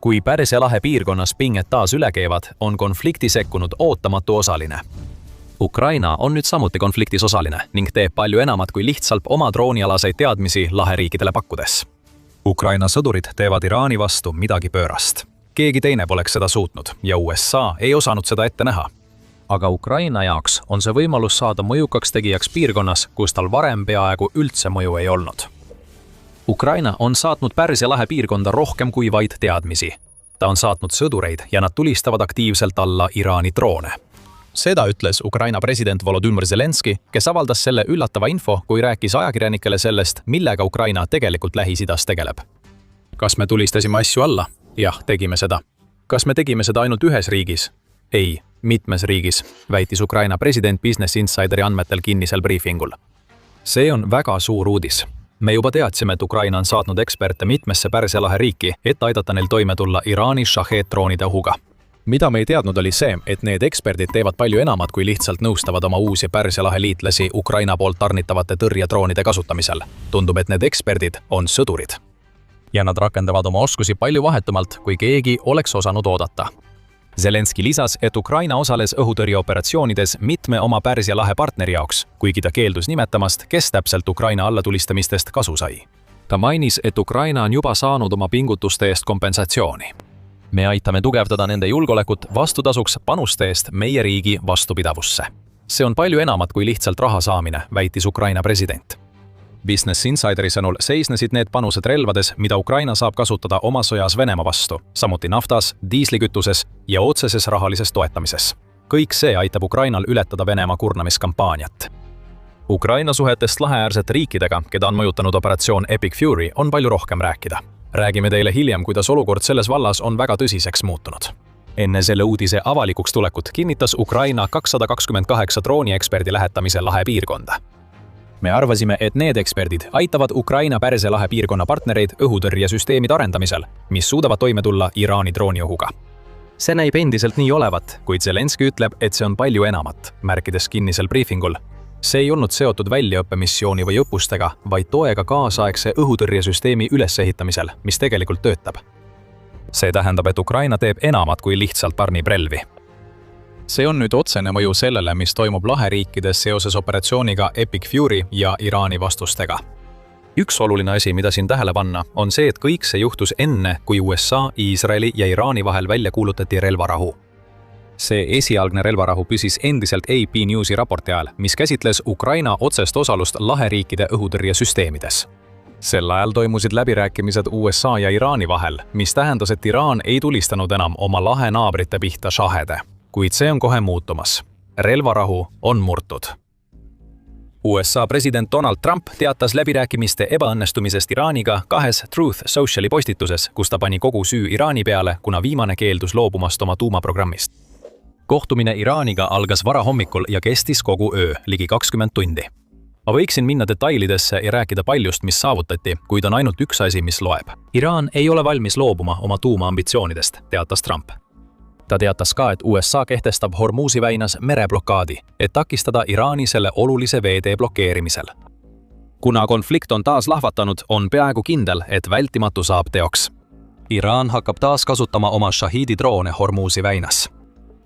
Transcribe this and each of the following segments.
Kui Pärsia lahe piirkonnas pinged taas üle keevad, on konflikti sekkunud ootamatu osaline. Ukraina on nüüd samuti konfliktis osaline ning teeb palju enamat kui lihtsalt oma droonialaseid teadmisi laheriikidele pakkudes. Ukraina sõdurid teevad Iraani vastu midagi pöörast. Keegi teine poleks seda suutnud ja USA ei osanud seda ette näha. Aga Ukraina jaoks on see võimalus saada mõjukaks tegijaks piirkonnas, kus tal varem peaaegu üldse mõju ei olnud. Ukraina on saatnud Pärsia lahe piirkonda rohkem kui vaid teadmisi. Ta on saatnud sõdureid ja nad tulistavad aktiivselt alla Iraani droone. Seda ütles Ukraina president Volodymyr Zelenski, kes avaldas selle üllatava info, kui rääkis ajakirjanikele sellest, millega Ukraina tegelikult Lähis-Idas tegeleb. Kas me tulistasime asju alla? Jah, tegime seda. Kas me tegime seda ainult ühes riigis? Ei, mitmes riigis, väitis Ukraina president Business Insideri andmetel kinnisel briefingul. See on väga suur uudis. Me juba teadsime, et Ukraina on saatnud eksperte mitmesse Pärsia lahe riiki, et aidata neil toime tulla Iraani Shahed-droonide ohuga. Mida me ei teadnud oli see, et need eksperdid teevad palju enamat kui lihtsalt nõustavad oma uusi Pärsia lahe liitlasi Ukraina poolt tarnitavate tõrjedroonide kasutamisel. Tundub, et need eksperdid on sõdurid. Ja nad rakendavad oma oskusi palju vahetumalt, kui keegi oleks osanud oodata. Zelenski lisas, et Ukraina osales õhutõrjeoperatsioonides mitme oma Pärsia lahe partneri jaoks, kuigi ta keeldus nimetamast, kes täpselt Ukraina allatulistamistest kasu sai. Ta mainis, et Ukraina on juba saanud oma pingutuste eest kompensatsiooni. Me aitame tugevdada nende julgeolekut vastutasuks panuste eest meie riigi vastupidavusse. See on palju enamat kui lihtsalt raha saamine, väitis Ukraina president. Business Insideri sõnul seisnesid need panused relvades, mida Ukraina saab kasutada oma sõjas Venemaa vastu, samuti naftas, diislikütuses ja otseses rahalises toetamises. Kõik see aitab Ukrainal ületada Venemaa kurnamiskampaaniat. Ukraina suhetest laheäärsete riikidega, keda on mõjutanud operatsioon Epic Fury, on palju rohkem rääkida. Räägime teile hiljem, kuidas olukord selles vallas on väga tõsiseks muutunud. Enne selle uudise avalikuks tulekut kinnitas Ukraina 228 droonieksperdi lähetamise lahe piirkonda. Me arvasime, et need eksperdid aitavad Ukraina Pärsia lahe piirkonna partnereid õhutõrjesüsteemide arendamisel, mis suudavad toime tulla Iraani drooniohuga. See näib endiselt nii olevat, kuid Zelenski ütleb, et see on palju enamat, märkides kinnisel briefingul. See ei olnud seotud väljaõppemissiooni või õppustega, vaid toega kaasaegse õhutõrjesüsteemi ülesehitamisel, mis tegelikult töötab. See tähendab, et Ukraina teeb enamat kui lihtsalt tarnib relvi. See on nüüd otsene mõju sellele, mis toimub laheriikides seoses operatsiooniga Epic Fury ja Iraani vastustega. Üks oluline asi, mida siin tähele panna, on see, et kõik see juhtus enne, kui USA, Iisraeli ja Iraani vahel välja kuulutati relvarahu. See esialgne relvarahu püsis endiselt AP Newsi raporti ajal, mis käsitles Ukraina otsest osalust laheriikide õhutõrjesüsteemides. Sel ajal toimusid läbirääkimised USA ja Iraani vahel, mis tähendas, et Iraan ei tulistanud enam oma lahe naabrite pihta Shahede. Kuid see on kohe muutumas. Relvarahu on murtud. USA president Donald Trump teatas läbirääkimiste ebaõnnestumisest Iraaniga 2 Truth Sociali postituses, kus ta pani kogu süü Iraani peale, kuna viimane keeldus loobumast oma tuumaprogrammist. Kohtumine Iraaniga algas varahommikul ja kestis kogu öö, ligi 20 tundi. Ma võiksin minna detailidesse ja rääkida paljust, mis saavutati, kuid on ainult üks asi, mis loeb. Iraan ei ole valmis loobuma oma tuumaambitsioonidest, teatas Trump. Ta teatas ka, et USA kehtestab Hormuzi väinas mereblokaadi, et takistada Iraani selle olulise veetee blokeerimisel. Kuna konflikt on taas lahvatanud, on peaaegu kindel, et vältimatu saab teoks. Iraan hakkab taas kasutama oma Shahidi droone Hormuzi väinas.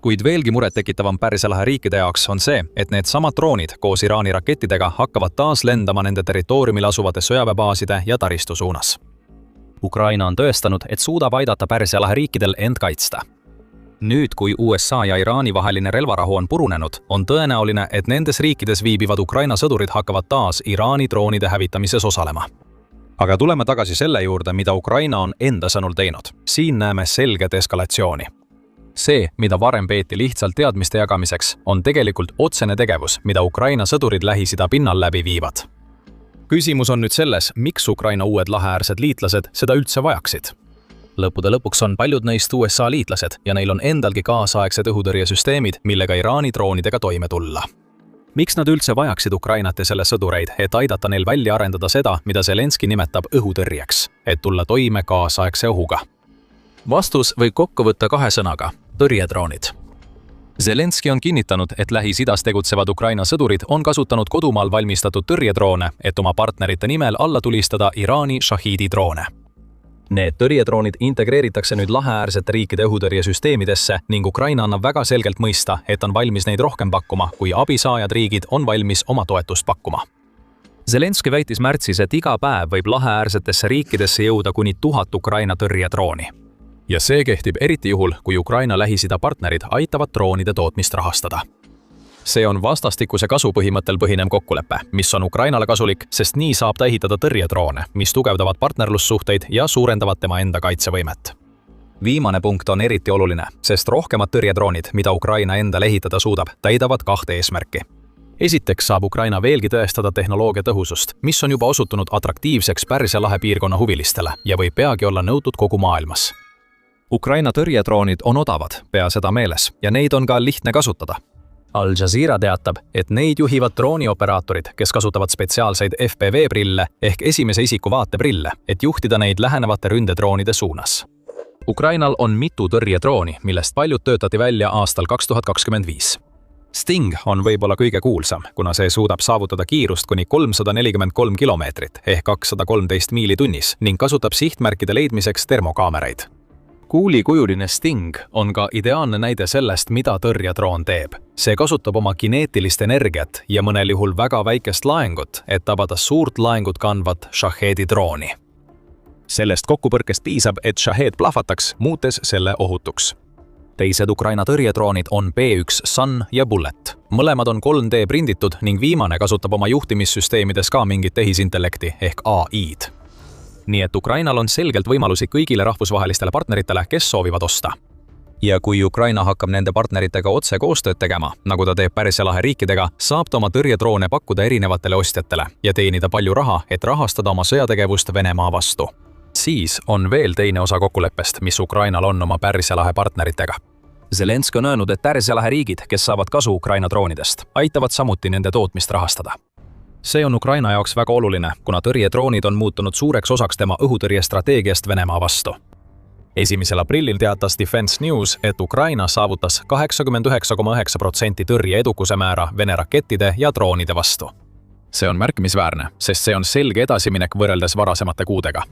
Kuid veelgi murettekitavam Pärsia lahe riikide jaoks on see, et need samad droonid koos Iraani rakettidega hakkavad taas lendama nende territooriumil asuvate sõjaväebaaside ja taristu suunas. Ukraina on tõestanud, et suudab aidata Pärsia lahe riikidel end kaitsta. Nüüd, kui USA ja Iraani vaheline relvarahu on purunenud, on tõenäoline, et nendes riikides viibivad Ukraina sõdurid hakkavad taas Iraani droonide hävitamises osalema. Aga tuleme tagasi selle juurde, mida Ukraina on enda sõnul teinud. Siin näeme selget eskalatsiooni. See, mida varem peeti lihtsalt teadmiste jagamiseks, on tegelikult otsene tegevus, mida Ukraina sõdurid Lähis-Ida pinnal läbi viivad. Küsimus on nüüd selles, miks Ukraina uued laheäärsed liitlased seda üldse vajaksid. Lõppude lõpuks on paljud neist USA liitlased ja neil on endalgi kaasaegsed õhutõrjesüsteemid, millega Iraani droonidega toime tulla. Miks nad üldse vajaksid Ukrainat ja selle sõdureid, et aidata neil välja arendada seda, mida Zelenski nimetab õhutõrjeks, et tulla toime kaasaegse ohuga? Vastus võib kokku võtta 2 sõnaga – tõrjedroonid. Zelenski on kinnitanud, et Lähis-Idas tegutsevad Ukraina sõdurid on kasutanud kodumaal valmistatud tõrjedroone, et oma partnerite nimel alla tulistada Iraani Shahidi droone. Need tõrjedroonid integreeritakse nüüd laheäärsete riikide õhutõrjesüsteemidesse ning Ukraina annab väga selgelt mõista, et on valmis neid rohkem pakkuma, kui abisaajad riigid on valmis oma toetust pakkuma. Zelenski väitis märtsis, et iga päev võib laheäärsetesse riikidesse jõuda kuni 1000 Ukraina tõrjedrooni. Ja see kehtib eriti juhul, kui Ukraina Lähis-Ida partnerid aitavad droonide tootmist rahastada. See on vastastikuse kasu põhimõttel põhinev kokkulepe, mis on Ukrainale kasulik, sest nii saab ta ehitada tõrjedroone, mis tugevdavad partnerlussuhteid ja suurendavad tema enda kaitsevõimet. Viimane punkt on eriti oluline, sest rohkemad tõrjedroonid, mida Ukraina endale ehitada suudab, täidavad 2 eesmärki. Esiteks saab Ukraina veelgi tõestada tehnoloogia tõhusust, mis on juba osutunud atraktiivseks Pärsia lahe piirkonna huvilistele ja võib peagi olla nõutud kogu maailmas. Ukraina tõrjedroonid on odavad, pea seda meeles, ja neid on ka lihtne kasutada. Al Jazeera teatab, et neid juhivad droonioperaatorid, kes kasutavad spetsiaalseid FPV-prille ehk esimese isiku vaateprille, et juhtida neid lähenevate ründedroonide suunas. Ukrainal on mitu tõrjedrooni, millest paljud töötati välja aastal 2025. Sting on võib-olla kõige kuulsam, kuna see suudab saavutada kiirust kuni 343 kilomeetrit ehk 213 miili tunnis ning kasutab sihtmärkide leidmiseks termokaameraid. Kuulikujuline Sting on ka ideaalne näide sellest, mida tõrjedroon teeb. See kasutab oma kineetilist energiat ja mõnel juhul väga väikest laengut, et tabada suurt laengut kandvat Shahedi drooni. Sellest kokkupõrkest piisab, et Shahed plahvataks, muutes selle ohutuks. Teised Ukraina tõrjedroonid on B1 Sun ja Bullet. Mõlemad on 3D prinditud ning viimane kasutab oma juhtimissüsteemides ka mingit tehisintellekti ehk AI-d. Nii et Ukrainal on selgelt võimalusi kõigile rahvusvahelistele partneritele, kes soovivad osta. Ja kui Ukraina hakkab nende partneritega otse koostööd tegema, nagu ta teeb Pärsia lahe riikidega, saab ta oma tõrjedroone pakkuda erinevatele ostjatele ja teenida palju raha, et rahastada oma sõjategevust Venemaa vastu. Siis on veel teine osa kokkuleppest, mis Ukrainal on oma Pärsia lahe partneritega. Zelenski on öelnud, et Pärsia lahe riigid, kes saavad kasu Ukraina droonidest, aitavad samuti nende tootmist rahastada. See on Ukraina jaoks väga oluline, kuna tõrjedroonid on muutunud suureks osaks tema õhutõrjestrateegiast Venemaa vastu. 1. aprillil teatas Defense News, et Ukraina saavutas 89,9% tõrje edukuse määra Vene rakettide ja droonide vastu. See on märkimisväärne, sest see on selge edasiminek võrreldes varasemate kuudega.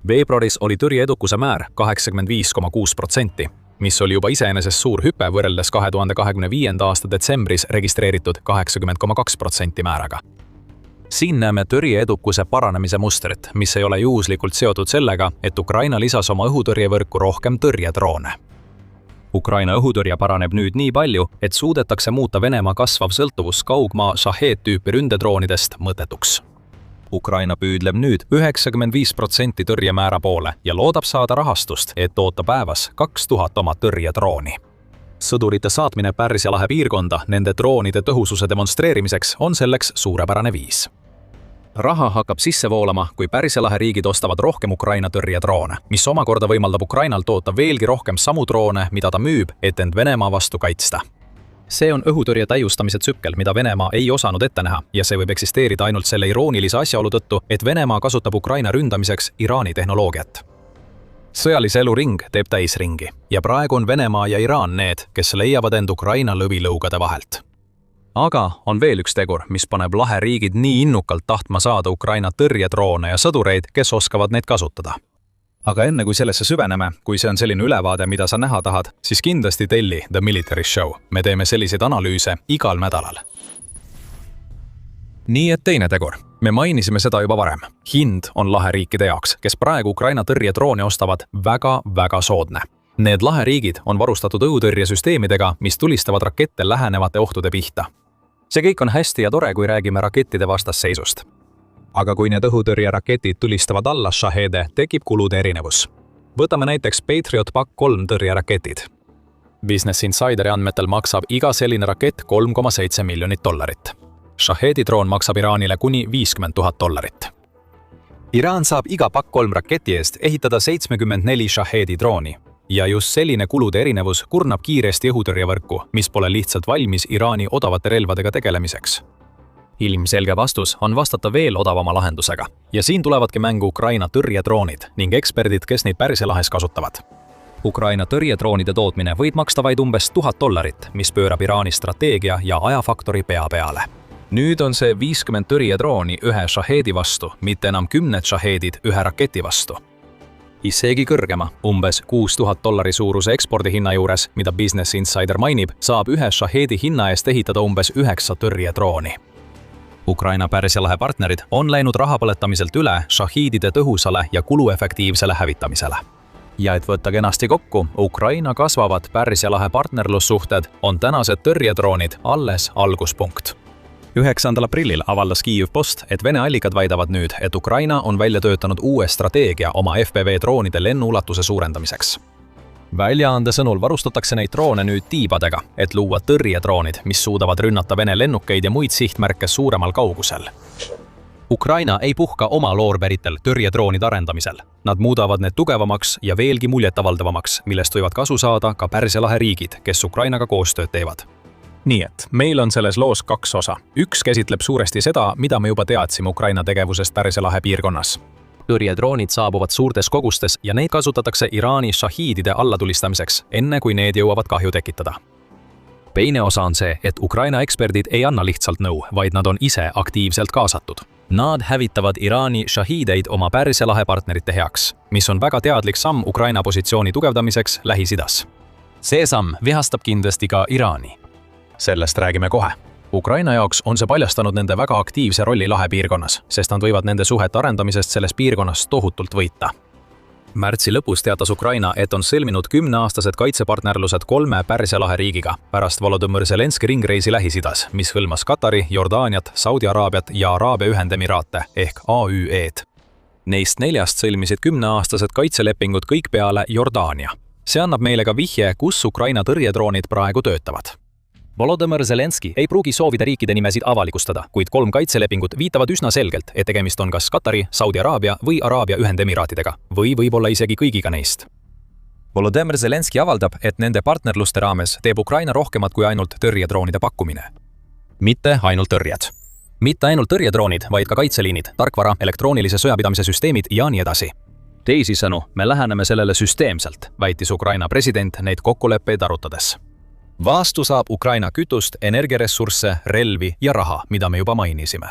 Veebruaris oli tõrje edukuse määr 85,6%, mis oli juba iseenesest suur hüpe võrreldes 2025. aasta detsembris registreeritud 80,2% määraga. Siin näeme tõrje edukuse paranemise mustrit, mis ei ole juhuslikult seotud sellega, et Ukraina lisas oma õhutõrjevõrku rohkem tõrjedroone. Ukraina õhutõrje paraneb nüüd nii palju, et suudetakse muuta Venemaa kasvav sõltuvus kaugmaa Shahed-tüüpi ründedroonidest mõttetuks. Ukraina püüdleb nüüd 95% tõrjemäära poole ja loodab saada rahastust, et toota päevas 2000 oma tõrjedrooni. Sõdurite saatmine Pärsia lahe piirkonda nende droonide tõhususe demonstreerimiseks on selleks suurepärane viis. Raha hakkab sisse voolama, kui Pärsia lahe riigid ostavad rohkem Ukraina tõrjedroone, mis omakorda võimaldab Ukrainal toota veelgi rohkem samu droone, mida ta müüb, et end Venemaa vastu kaitsta. See on õhutõrje täiustamise tsükkel, mida Venemaa ei osanud ette näha ja see võib eksisteerida ainult selle iroonilise asjaolu tõttu, et Venemaa kasutab Ukraina ründamiseks Iraani tehnoloogiat. Sõjalise elu ring teeb täisringi ja praegu on Venemaa ja Iraan need, kes leiavad end Ukraina lõvilõugade vahelt. Aga on veel üks tegur, mis paneb lahe riigid nii innukalt tahtma saada Ukraina tõrjedroone ja sõdureid, kes oskavad neid kasutada. Aga enne kui sellesse süveneme, kui see on selline ülevaade, mida sa näha tahad, siis kindlasti telli The Military Show. Me teeme selliseid analüüse igal nädalal. Nii et teine tegur. Me mainisime seda juba varem. Hind on lahe riikide jaoks, kes praegu Ukraina tõrjedroone ostavad väga soodne. Need lahe riigid on varustatud õhutõrjesüsteemidega, mis tulistavad rakette lähenevate ohtude pihta. See kõik on hästi ja tore, kui räägime rakettide vastasseisust. Aga kui need õhutõrjeraketid tulistavad alla Shahede, tekib kulude erinevus. Võtame näiteks Patriot PAC-3 tõrjeraketid. Business Insideri andmetel maksab iga selline rakett $3,7 miljonit. Shahedi droon maksab Iraanile kuni $50,000. Iraan saab iga PAC-3 raketi eest ehitada 74 Shahedi drooni. Ja just selline kulude erinevus kurnab kiiresti õhutõrjevõrku, mis pole lihtsalt valmis Iraani odavate relvadega tegelemiseks. Ilmselge vastus on vastata veel odavama lahendusega. Ja siin tulevadki mängu Ukraina tõrjedroonid ning eksperdid, kes neid Pärsia lahes kasutavad. Ukraina tõrjedroonide tootmine võib maksta vaid umbes $1000, mis pöörab Iraani strateegia ja ajafaktori pea peale. Nüüd on see 50 tõrjedrooni ühe Shahedi vastu, mitte enam 10 Shahedid ühe raketi vastu. Isegi kõrgema, umbes $6000 suuruse ekspordihinna juures, mida Business Insider mainib, saab ühe Shahedi hinna eest ehitada umbes 9 tõrjedrooni. Ukraina Pärsia lahe partnerid on läinud raha põletamiselt üle Shahidide tõhusale ja kuluefektiivsele hävitamisele. Ja et võtta kenasti kokku, Ukraina kasvavad Pärsia lahe partnerlussuhted on tänased tõrjedroonid alles alguspunkt. 9. aprillil avaldas Kyiv Post, et Vene allikad väidavad nüüd, et Ukraina on välja töötanud uue strateegia oma FPV droonide lennuulatuse suurendamiseks. Väljaande sõnul varustatakse neid droone nüüd tiibadega, et luua tõrjedroonid, mis suudavad rünnata Vene lennukeid ja muid sihtmärke suuremal kaugusel. Ukraina ei puhka oma loorberitel tõrjedroonide arendamisel. Nad muudavad need tugevamaks ja veelgi muljetavaldavamaks, millest võivad kasu saada ka Pärsia lahe riigid, kes Ukrainaga koostööd teevad. Nii et meil on selles loos 2 osa. Üks käsitleb suuresti seda, mida me juba teadsime Ukraina tegevusest Pärsia lahe piirkonnas. Tõrjedroonid saabuvad suurtes kogustes ja neid kasutatakse Iraani Shahidide allatulistamiseks, enne kui need jõuavad kahju tekitada. Teine osa on see, et Ukraina eksperdid ei anna lihtsalt nõu, vaid nad on ise aktiivselt kaasatud. Nad hävitavad Iraani Shahideid oma Pärsia lahe partnerite heaks, mis on väga teadlik samm Ukraina positsiooni tugevdamiseks Lähis-Idas. See samm vihastab kindlasti ka Iraani. Sellest räägime kohe. Ukraina jaoks on see paljastanud nende väga aktiivse rolli lahe piirkonnas, sest nad võivad nende suhete arendamisest selles piirkonnas tohutult võita. Märtsi lõpus teatas Ukraina, et on sõlminud 10-aastased kaitsepartnerlused 3 Pärsia lahe riigiga pärast Volodõmõr Zelenski ringreisi Lähis-Idas, mis hõlmas Katari, Jordaaniat, Saudi Araabiat ja Araabia Ühendemiraate ehk AÜE-d. Neist 4 sõlmisid 10-aastased kaitselepingud kõik peale Jordaania. See annab meile ka vihje, kus Ukraina tõrjedroonid praegu töötavad. Volodõmõr Zelenski ei pruugi soovida riikide nimesid avalikustada, kuid 3 kaitselepingut viitavad üsna selgelt, et tegemist on kas Katari, Saudi Araabia või Araabia Ühendemiraatidega või võib-olla isegi kõigiga neist. Volodõmõr Zelenski avaldab, et nende partnerluste raames teeb Ukraina rohkemat kui ainult tõrjedroonide pakkumine. Mitte ainult tõrjed. Mitte ainult tõrjedroonid, vaid ka kaitseliinid, tarkvara, elektroonilise sõjapidamise süsteemid ja nii edasi. Teisisõnu, me läheneme sellele süsteemselt, väitis Ukraina president neid kokkuleppeid arutades. Vastu saab Ukraina kütust, energiaressursse, relvi ja raha, mida me juba mainisime.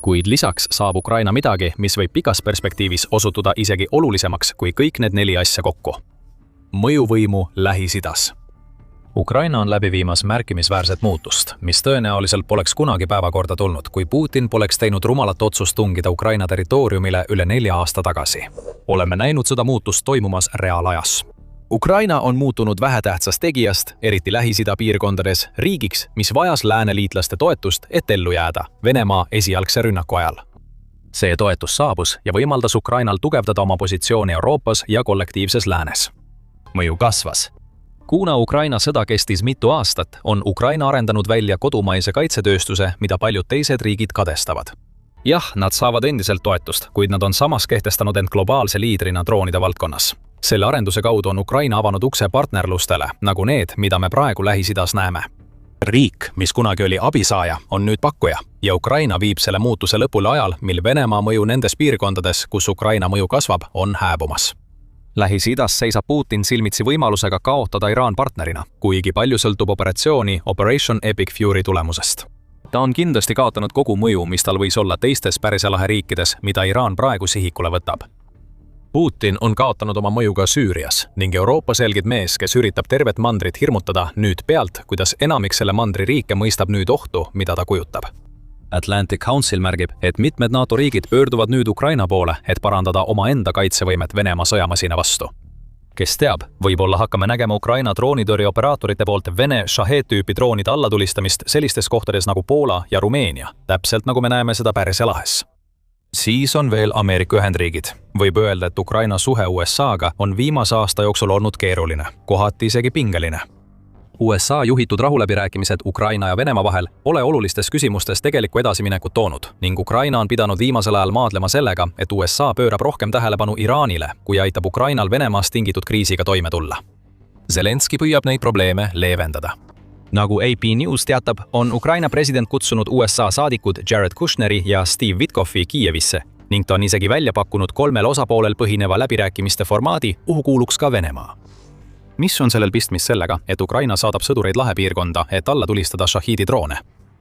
Kuid lisaks saab Ukraina midagi, mis võib pikas perspektiivis osutuda isegi olulisemaks kui kõik need 4 asja kokku. Mõjuvõimu Lähis-Idas. Ukraina on läbi viimas märkimisväärset muutust, mis tõenäoliselt poleks kunagi päevakorda tulnud, kui Putin poleks teinud rumalat otsust tungida Ukraina territooriumile üle 4 aasta tagasi. Oleme näinud seda muutust toimumas reaalajas. Ukraina on muutunud vähetähtsast tegijast, eriti Lähis-Ida piirkondades, riigiks, mis vajas lääneliitlaste toetust, et ellu jääda Venemaa esialgse rünnaku ajal. See toetus saabus ja võimaldas Ukrainal tugevdada oma positsiooni Euroopas ja kollektiivses läänes. Mõju kasvas. Kuna Ukraina sõda kestis mitu aastat, on Ukraina arendanud välja kodumaise kaitsetööstuse, mida paljud teised riigid kadestavad. Jah, nad saavad endiselt toetust, kuid nad on samas kehtestanud end globaalse liidrina droonide valdkonnas. Selle arenduse kaudu on Ukraina avanud ukse partnerlustele, nagu need, mida me praegu Lähis-Idas näeme. Riik, mis kunagi oli abisaaja, on nüüd pakkuja ja Ukraina viib selle muutuse lõpule ajal, mil Venemaa mõju nendes piirkondades, kus Ukraina mõju kasvab, on hääbumas. Lähis-Idas seisab Putin silmitsi võimalusega kaotada Iraan partnerina, kuigi palju sõltub operatsiooni Operation Epic Fury tulemusest. Ta on kindlasti kaotanud kogu mõju, mis tal võis olla teistes Pärsia lahe riikides, mida Iraan praegu sihikule võtab. Putin on kaotanud oma mõju ka Süürias ning Euroopa selgid mees, kes üritab tervet mandrit hirmutada nüüd pealt, kuidas enamik selle mandri riike mõistab nüüd ohtu, mida ta kujutab. Atlantic Council märgib, et mitmed NATO riigid pöörduvad nüüd Ukraina poole, et parandada omaenda kaitsevõimet Venemaa sõjamasina vastu. Kes teab, võib-olla hakkame nägema Ukraina droonitõrjeoperaatorite poolt Vene Shahed-tüüpi droonide allatulistamist sellistes kohtades nagu Poola ja Rumeenia, täpselt nagu me näeme seda Pärsia lahes. Siis on veel Ameerika Ühendriigid. Võib öelda, et Ukraina suhe USA-ga on viimase aasta jooksul olnud keeruline, kohati isegi pingeline. USA juhitud rahuläbirääkimised Ukraina ja Venemaa vahel pole olulistes küsimustes tegelikku edasiminekut toonud ning Ukraina on pidanud viimasel ajal maadlema sellega, et USA pöörab rohkem tähelepanu Iraanile, kui aitab Ukrainal Venemaast tingitud kriisiga toime tulla. Zelenski püüab neid probleeme leevendada. Nagu AP News teatab, on Ukraina president kutsunud USA saadikud Jared Kushneri ja Steve Witkoffi Kiievisse ning ta on isegi välja pakkunud 3 osapoolel põhineva läbirääkimiste formaadi, kuhu kuuluks ka Venemaa. Mis on sellel pistmist sellega, et Ukraina saadab sõdureid lahepiirkonda, et alla tulistada Shahidi droone?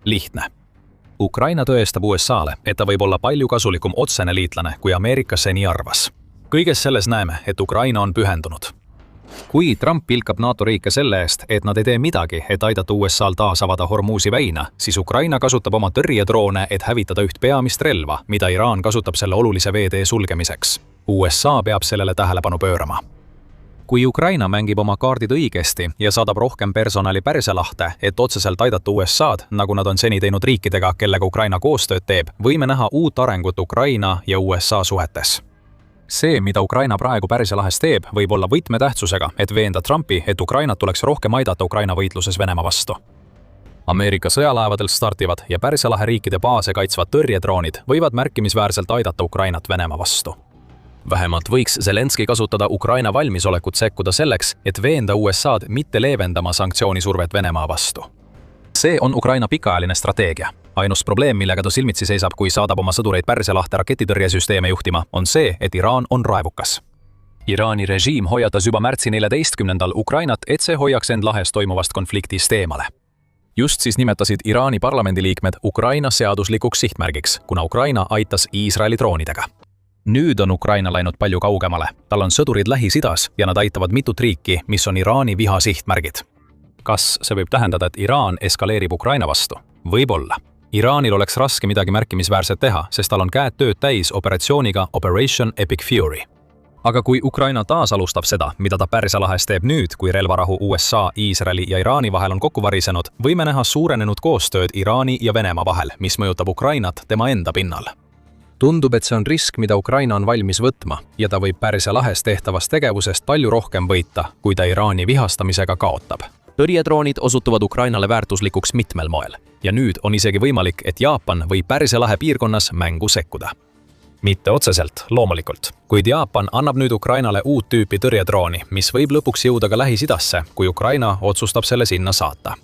Lihtne. Ukraina tõestab USA-le, et ta võib olla palju kasulikum otsene liitlane, kui Ameerika seni arvas. kõiges selles näeme, et Ukraina on pühendunud. Kui Trump pilkab NATO riike selle eest, et nad ei tee midagi, et aidata USA-l taas avada Hormuzi väina, siis Ukraina kasutab oma tõrjedroone, et hävitada üht peamist relva, mida Iraan kasutab selle olulise veetee sulgemiseks. USA peab sellele tähelepanu pöörama. Kui Ukraina mängib oma kaardid õigesti ja saadab rohkem personali Pärsia lahte, et otseselt aidata USA-d, nagu nad on seni teinud riikidega, kellega Ukraina koostööd teeb, võime näha uut arengut Ukraina ja USA suhetes. See, mida Ukraina praegu Pärsia lahes teeb, võib olla võtmetähtsusega, et veenda Trumpi, et Ukrainat tuleks rohkem aidata Ukraina võitluses Venemaa vastu. Ameerika sõjalaevadel startivad ja Pärsia lahe riikide baase kaitsvad tõrjedroonid võivad märkimisväärselt aidata Ukrainat Venemaa vastu. Vähemalt võiks Zelenski kasutada Ukraina valmisolekut sekkuda selleks, et veenda USA-d mitte leevendama sanktsioonisurvet Venemaa vastu. See on Ukraina pikaajaline strateegia. Ainus probleem, millega ta silmitsi seisab, kui saadab oma sõdureid Pärsia lahte raketitõrjesüsteeme juhtima, on see, et Iraan on raevukas. Iraani režiim hoiatas juba märtsi 14. Ukrainat, et see hoiaks end lahes toimuvast konfliktist eemale. Just siis nimetasid Iraani parlamendiliikmed Ukraina seaduslikuks sihtmärgiks, kuna Ukraina aitas Iisraeli droonidega. Nüüd on Ukraina läinud palju kaugemale. Tal on sõdurid Lähis-Idas ja nad aitavad mitut riiki, mis on Iraani viha sihtmärgid. Kas see võib tähendada, et Iraan eskaleerib Ukraina vastu? Võib-olla. Iraanil oleks raske midagi märkimisväärset teha, sest tal on käed tööd täis operatsiooniga Operation Epic Fury. Aga kui Ukraina taas alustab seda, mida ta Pärsia lahes teeb nüüd, kui relvarahu USA, Iisraeli ja Iraani vahel on kokku varisenud, võime näha suurenenud koostööd Iraani ja Venemaa vahel, mis mõjutab Ukrainat tema enda pinnal. Tundub, et see on risk, mida Ukraina on valmis võtma ja ta võib Pärsia lahes tehtavast tegevusest palju rohkem võita, kui ta Iraani vihastamisega kaotab. Tõrjedroonid osutuvad Ukrainale väärtuslikuks mitmel moel ja nüüd on isegi võimalik, et Jaapan võib Pärsia lahe piirkonnas mängu sekkuda. Mitte otseselt, loomulikult, kuid Jaapan annab nüüd Ukrainale uut tüüpi tõrjedrooni, mis võib lõpuks jõuda ka Lähis-Idasse, kui Ukraina otsustab selle sinna saata.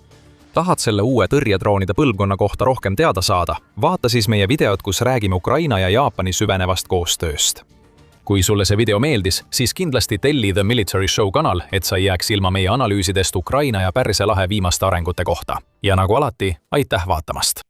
Tahad selle uue tõrjedroonide põlvkonna kohta rohkem teada saada? Vaata siis meie videot, kus räägime Ukraina ja Jaapani süvenevast koostööst. Kui sulle see video meeldis, siis kindlasti telli The Military Show kanal, et sa ei jääks ilma meie analüüsidest Ukraina ja Pärsia lahe viimaste arengute kohta. Ja nagu alati, aitäh vaatamast!